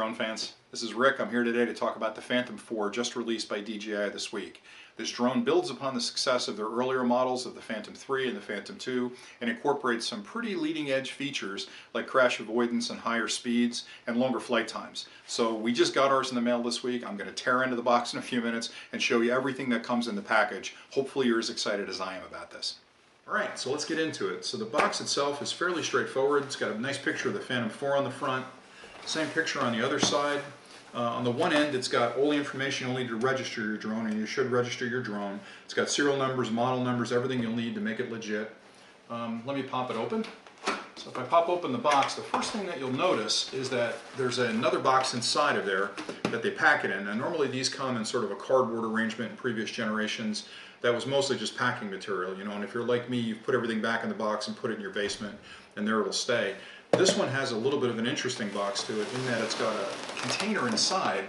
drone fans. This is Rick. I'm here today to talk about the Phantom 4 just released by DJI this week. This drone builds upon the success of their earlier models of the Phantom 3 and the Phantom 2 and incorporates some pretty leading edge features like crash avoidance and higher speeds and longer flight times. So we just got ours in the mail this week. I'm going to tear into the box in a few minutes and show you everything that comes in the package. Hopefully you're as excited as I am about this. Alright, so let's get into it. So the box itself is fairly straightforward. It's got a nice picture of the Phantom 4 on the front. Same picture on the other side. On the one end, it's got all the information you'll need to register your drone, and you should register your drone. It's got serial numbers, model numbers, everything you'll need to make it legit. Let me pop it open. So if I pop open the box, the first thing that you'll notice is that there's another box inside of there that they pack it in. And normally these come in sort of a cardboard arrangement in previous generations. That was mostly just packing material, you know, and if you're like me, you've put everything back in the box and put it in your basement, and there it'll stay. This one has a little bit of an interesting box to it in that it's got a container inside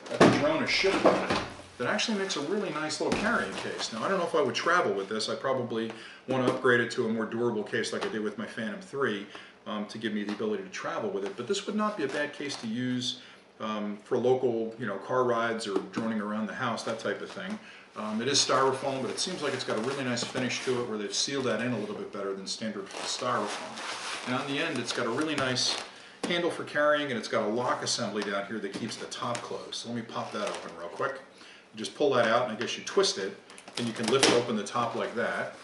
that the drone is shipped in that actually makes a really nice little carrying case. Now I don't know if I would travel with this. I probably want to upgrade it to a more durable case like I did with my Phantom 3 to give me the ability to travel with it. But this would not be a bad case to use for local, you know, car rides or droning around the house, that type of thing. It is styrofoam, but it seems like it's got a really nice finish to it where they've sealed that in a little bit better than standard styrofoam. And on the end, it's got a really nice handle for carrying, and it's got a lock assembly down here that keeps the top closed. So let me pop that open real quick. You just pull that out, and I guess you twist it, and you can lift open the top like that.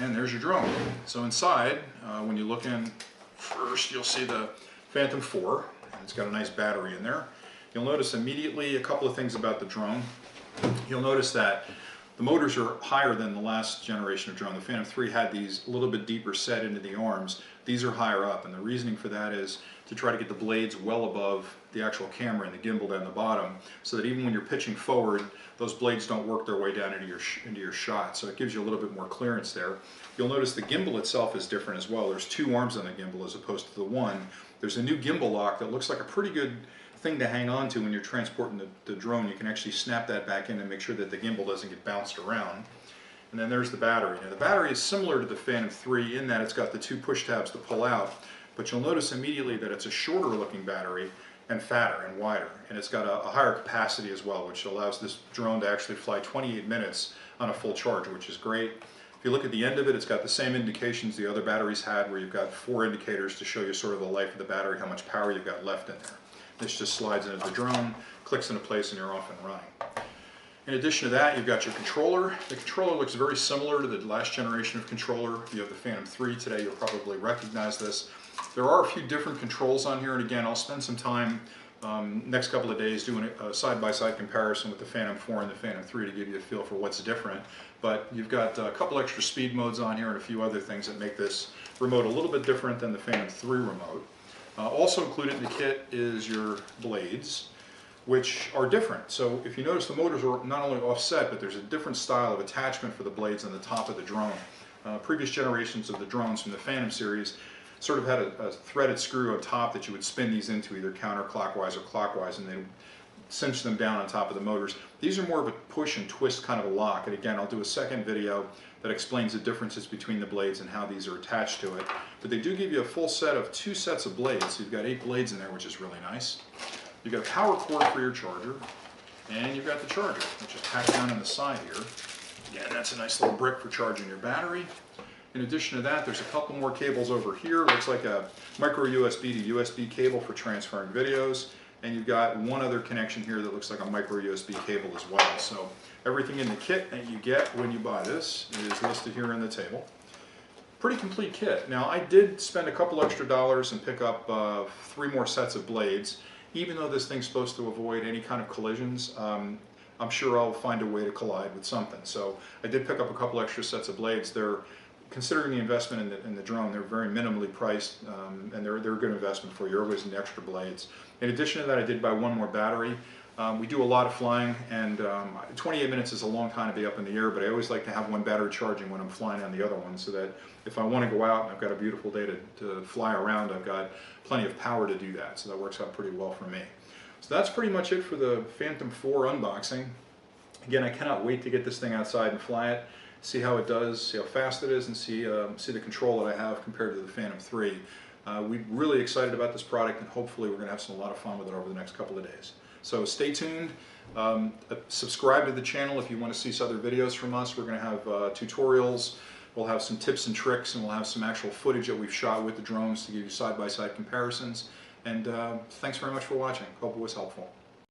And there's your drone. So inside, when you look in first, you'll see the Phantom 4, and it's got a nice battery in there. You'll notice immediately a couple of things about the drone. You'll notice that the motors are higher than the last generation of drone. The Phantom 3 had these a little bit deeper set into the arms. These are higher up, and the reasoning for that is to try to get the blades well above the actual camera and the gimbal down the bottom, so that even when you're pitching forward, those blades don't work their way down into your shot. So it gives you a little bit more clearance there. You'll notice the gimbal itself is different as well. There's two arms on the gimbal as opposed to the one. There's a new gimbal lock that looks like a pretty good thing to hang on to when you're transporting the drone. You can actually snap that back in and make sure that the gimbal doesn't get bounced around. And then there's the battery. Now the battery is similar to the Phantom 3 in that it's got the two push tabs to pull out, but you'll notice immediately that it's a shorter looking battery and fatter and wider, and it's got a higher capacity as well, which allows this drone to actually fly 28 minutes on a full charge, which is great. If you look at the end of it, it's got the same indications the other batteries had, where you've got 4 indicators to show you sort of the life of the battery, how much power you've got left in there. This just slides into the drone, clicks into place, and you're off and running. In addition to that, you've got your controller. The controller looks very similar to the last generation of controller. If you have the Phantom 3 today, you'll probably recognize this. There are a few different controls on here, and again, I'll spend some time next couple of days doing a side-by-side comparison with the Phantom 4 and the Phantom 3 to give you a feel for what's different. But you've got a couple extra speed modes on here and a few other things that make this remote a little bit different than the Phantom 3 remote. Also included in the kit is your blades, which are different. So if you notice, the motors are not only offset, but there's a different style of attachment for the blades on the top of the drone. Previous generations of the drones from the Phantom series sort of had a threaded screw on top that you would spin these into either counterclockwise or clockwise, and then cinch them down on top of the motors. These are more of a push and twist kind of a lock, and again, I'll do a second video that explains the differences between the blades and how these are attached to it. But they do give you a full set of 2 sets of blades. So you've got 8 blades in there, which is really nice. You've got a power cord for your charger, and you've got the charger, which is packed down on the side here. Again, that's a nice little brick for charging your battery. In addition to that, there's a couple more cables over here. Looks like a micro USB to USB cable for transferring videos. And you've got one other connection here that looks like a micro USB cable as well. So everything in the kit that you get when you buy this is listed here on the table. Pretty complete kit. Now I did spend a couple extra dollars and pick up 3 more sets of blades. Even though this thing's supposed to avoid any kind of collisions, I'm sure I'll find a way to collide with something. So I did pick up a couple extra sets of blades. They're, considering the investment in the drone, they're very minimally priced, and they're a good investment for you. You're always in extra blades. In addition to that, I did buy 1 more battery. We do a lot of flying, and 28 minutes is a long time to be up in the air, but I always like to have 1 battery charging when I'm flying on the other one, so that if I want to go out and I've got a beautiful day to fly around, I've got plenty of power to do that, so that works out pretty well for me. So that's pretty much it for the Phantom 4 unboxing. Again, I cannot wait to get this thing outside and fly it, see how it does, see how fast it is, and see the control that I have compared to the Phantom 3. We're really excited about this product, and hopefully we're going to have a lot of fun with it over the next couple of days. So stay tuned. Subscribe to the channel if you want to see some other videos from us. We're going to have tutorials. We'll have some tips and tricks, and we'll have some actual footage that we've shot with the drones to give you side-by-side comparisons. And thanks very much for watching. Hope it was helpful.